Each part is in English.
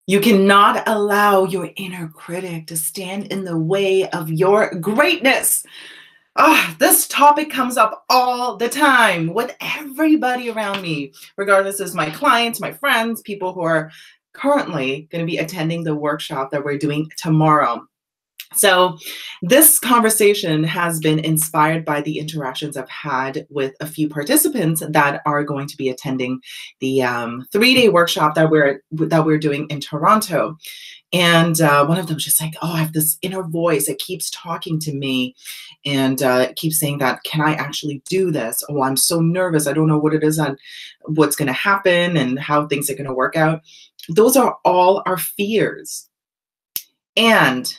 You cannot allow your inner critic to stand in the way of your greatness. This topic comes up all the time with everybody around me, regardless of my clients, my friends, people who are currently going to be attending the workshop that we're doing tomorrow. So this conversation has been inspired by the interactions I've had with a few participants that are going to be attending the 3-day workshop that we're doing in Toronto. And one of them was just like, oh, I have this inner voice. It keeps talking to me and it keeps saying that, can I actually do this? Oh, I'm so nervous. I don't know what it is and what's going to happen and how things are going to work out. Those are all our fears. And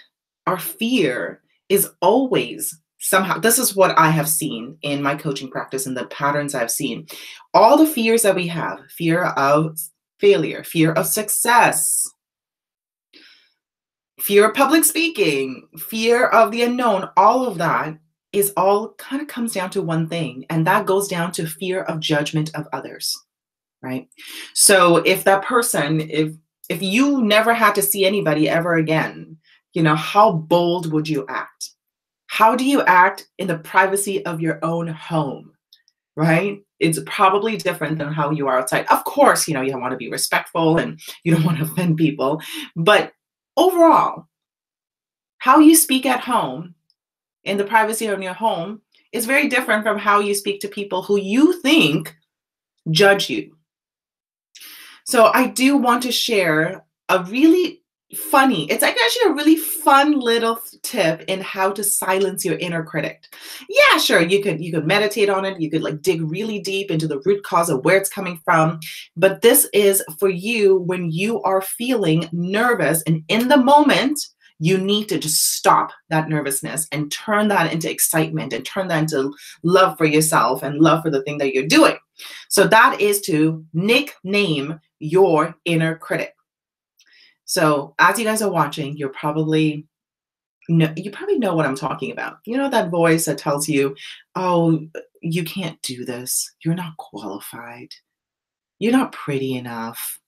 our fear is always somehow, this is what I have seen in my coaching practice and the patterns I've seen. All the fears that we have, fear of failure, fear of success, fear of public speaking, fear of the unknown, all of that is all kind of comes down to one thing, and that goes down to fear of judgment of others, right? So if that person, if you never had to see anybody ever again, you know, how bold would you act? How do you act in the privacy of your own home, right? It's probably different than how you are outside. Of course, you know, you want to be respectful and you don't want to offend people, but overall, how you speak at home in the privacy of your home is very different from how you speak to people who you think judge you. So I do want to share a really funny, it's like actually a really fun little tip in how to silence your inner critic. Yeah, sure, you could meditate on it, you could like dig really deep into the root cause of where it's coming from, but this is for you when you are feeling nervous, and in the moment you need to just stop that nervousness and turn that into excitement and turn that into love for yourself and love for the thing that you're doing. So that is to nickname your inner critic. So as you guys are watching, you probably know what I'm talking about. You know, that voice that tells you, oh, you can't do this. You're not qualified. You're not pretty enough.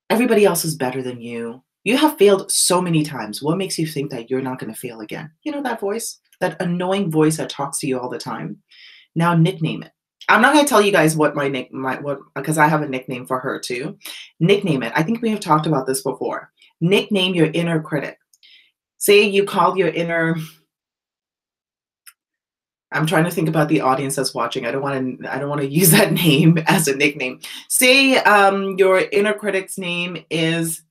Everybody else is better than you. You have failed so many times. What makes you think that you're not going to fail again? You know that voice, that annoying voice that talks to you all the time. Now nickname it. I'm not going to tell you guys what because I have a nickname for her too. Nickname it. I think we have talked about this before. Nickname your inner critic. Say you call your inner, I'm trying to think about the audience that's watching. I don't want to use that name as a nickname. Say your inner critic's name is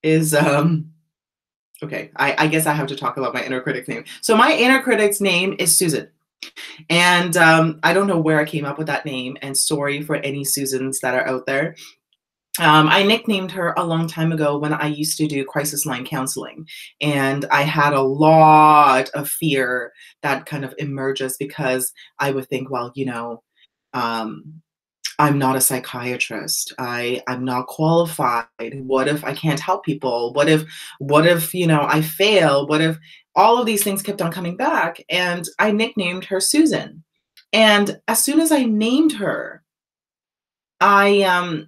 okay, I guess I have to talk about my inner critic's name. So my inner critic's name is Susan. And I don't know where I came up with that name, and sorry for any Susans that are out there. I nicknamed her a long time ago when I used to do crisis line counseling, and I had a lot of fear that kind of emerges because I would think, well, you know, I'm not a psychiatrist. I'm not qualified. What if I can't help people? What if, you know, I fail? What if all of these things kept on coming back? And I nicknamed her Susan. And as soon as I named her, I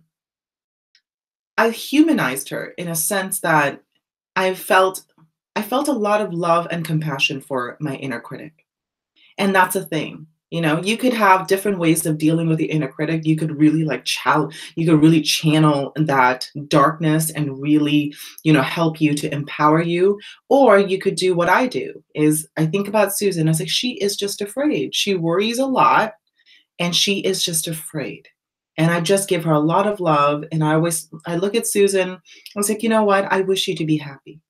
humanized her in a sense that I felt a lot of love and compassion for my inner critic. And that's a thing. You know, you could have different ways of dealing with the inner critic. You could really really channel that darkness and really, you know, help you to empower you. Or you could do what I do is I think about Susan. I was like, she is just afraid. She worries a lot and she is just afraid. And I just give her a lot of love. And I look at Susan, I was like, you know what? I wish you to be happy.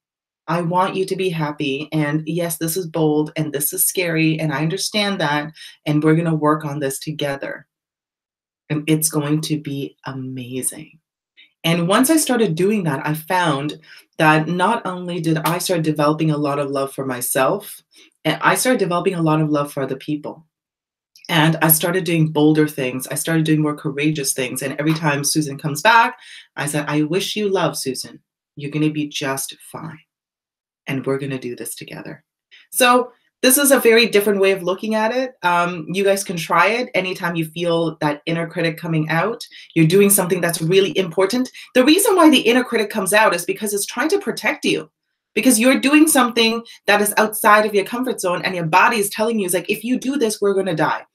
I want you to be happy. And yes, this is bold and this is scary. And I understand that. And we're going to work on this together. And it's going to be amazing. And once I started doing that, I found that not only did I start developing a lot of love for myself, and I started developing a lot of love for other people. And I started doing bolder things. I started doing more courageous things. And every time Susan comes back, I said, I wish you love, Susan. You're going to be just fine. And we're going to do this together. So This is a very different way of looking at it. You guys can try it anytime you feel that inner critic coming out. You're doing something that's really important. The reason why the inner critic comes out is because it's trying to protect you. Because you're doing something that is outside of your comfort zone, and your body is telling you, it's like, if you do this, we're gonna die.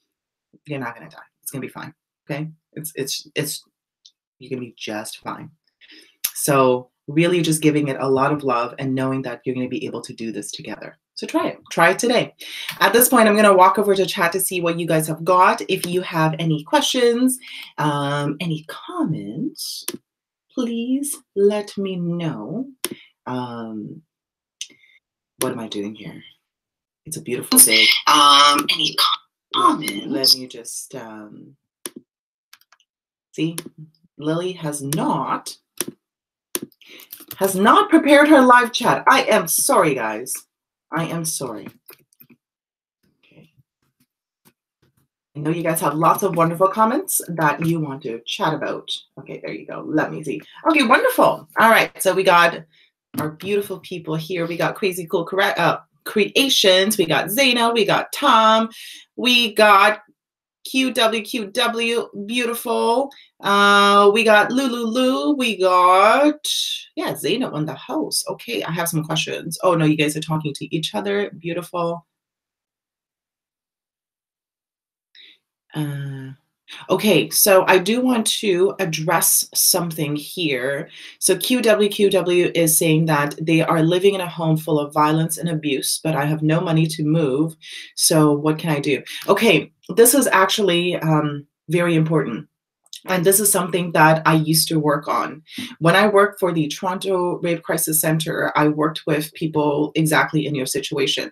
You're not gonna die. It's gonna be fine. Okay? It's you're gonna be just fine. So really just giving it a lot of love and knowing that you're going to be able to do this together. So try it. Try it today. At this point, I'm going to walk over to chat to see what you guys have got. If you have any questions, any comments, please let me know. What am I doing here? It's a beautiful day. Any comments? Let me just see. Lily has not prepared her live chat. I am sorry, guys. I am sorry. Okay. I know you guys have lots of wonderful comments that you want to chat about. Okay, there you go. Let me see. Okay, wonderful. All right, so we got our beautiful people here. We got Crazy Cool Creations. We got Zaina. We got Tom. We got QWQW, beautiful. We got Lulu. We got, yeah, Zaina on the house. Okay, I have some questions. Oh, no, you guys are talking to each other. Beautiful. Okay, so I do want to address something here. So QWQW is saying that they are living in a home full of violence and abuse, but I have no money to move. So what can I do? Okay, this is actually very important. And this is something that I used to work on. When I worked for the Toronto Rape Crisis Center, I worked with people exactly in your situation,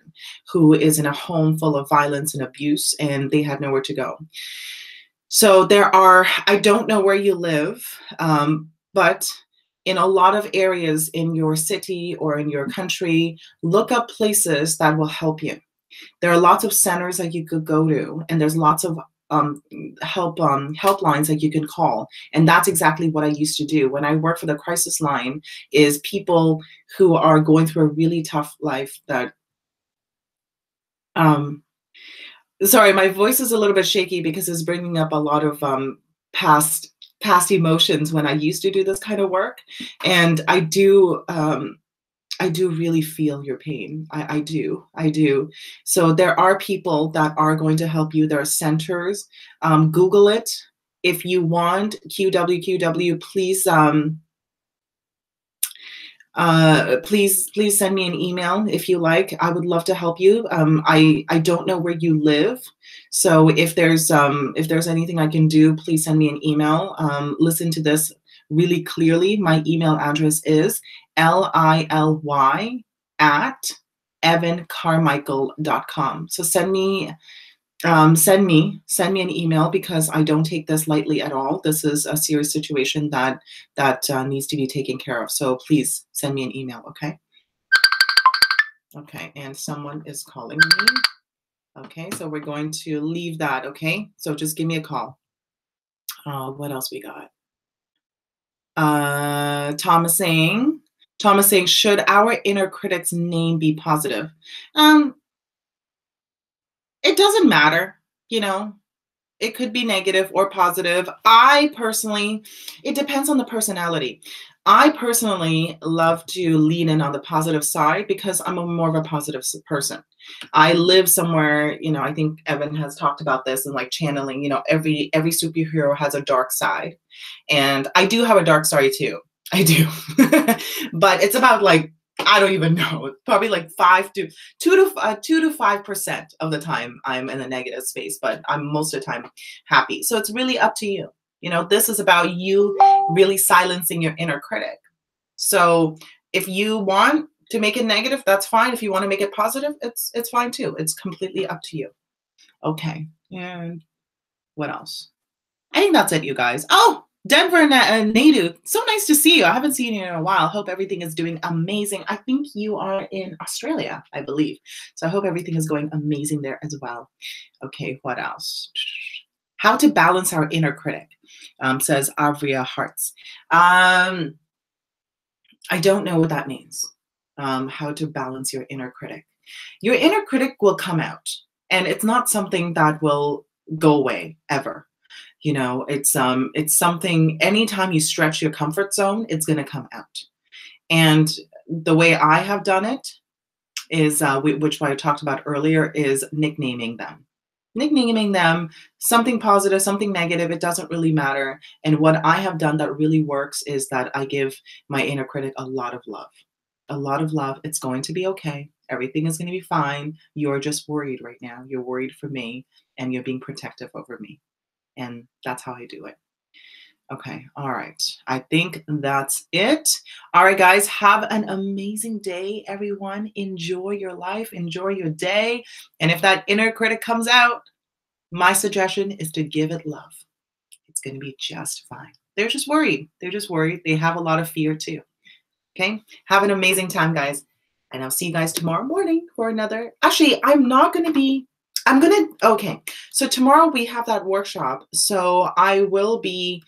who is in a home full of violence and abuse, and they had nowhere to go. So I don't know where you live, but in a lot of areas in your city or in your country, look up places that will help you. There are lots of centers that you could go to, and there's lots of helplines that you can call. And that's exactly what I used to do. When I worked for the crisis line, is people who are going through a really tough life that, sorry, my voice is a little bit shaky because it's bringing up a lot of past emotions when I used to do this kind of work. And I do really feel your pain. I do. So there are people that are going to help you. There are centers. Google it. If you want QWQW, please please send me an email if you like. I would love to help you. I don't know where you live, so if there's anything I can do, please send me an email. Listen to this really clearly. My email address is lily@evancarmichael.com. So send me an email, because I don't take this lightly at all. This is a serious situation that needs to be taken care of. So please send me an email, okay? Okay, and someone is calling me. Okay, so we're going to leave that, okay? So just give me a call. What else we got? Thomas saying, should our inner critic's name be positive? It doesn't matter, you know. It could be negative or positive. It depends on the personality. I personally love to lean in on the positive side because I'm more of a positive person. I live somewhere, I think Evan has talked about this and like channeling, every superhero has a dark side. And I do have a dark side too. I do. But it's about like, I don't even know. Probably like 2 to 5% of the time I'm in a negative space, but I'm most of the time happy. So it's really up to you. This is about you really silencing your inner critic. So if you want to make it negative, that's fine. If you want to make it positive, it's fine too. It's completely up to you. Okay. And what else? I think that's it, you guys. Oh, Denver and Nadu, so nice to see you. I haven't seen you in a while. Hope everything is doing amazing. I think you are in Australia, I believe. So I hope everything is going amazing there as well. Okay, what else? How to balance our inner critic, says Avria Hearts. I don't know what that means. How to balance your inner critic. Your inner critic will come out, and it's not something that will go away ever. It's something anytime you stretch your comfort zone, it's going to come out. And the way I have done it is, which what I talked about earlier, is nicknaming them. Nicknaming them something positive, something negative, it doesn't really matter. And what I have done that really works is that I give my inner critic a lot of love. A lot of love. It's going to be okay. Everything is going to be fine. You're just worried right now. You're worried for me, and you're being protective over me. And that's how I do it. Okay. All right. I think that's it. All right, guys. Have an amazing day, everyone. Enjoy your life. Enjoy your day. And if that inner critic comes out, my suggestion is to give it love. It's going to be just fine. They're just worried. They're just worried. They have a lot of fear too. Okay. Have an amazing time, guys. And I'll see you guys tomorrow morning for another. Actually, okay. So tomorrow we have that workshop. So I will be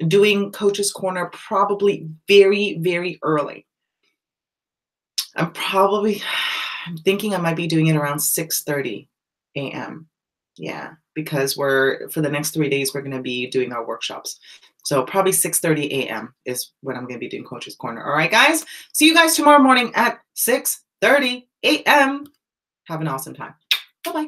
doing Coach's Corner probably very, very early. I'm thinking I might be doing it around 6:30 a.m. Yeah, because for the next 3 days, we're going to be doing our workshops. So probably 6:30 a.m. is when I'm going to be doing Coach's Corner. All right, guys. See you guys tomorrow morning at 6:30 a.m. Have an awesome time. Bye-bye.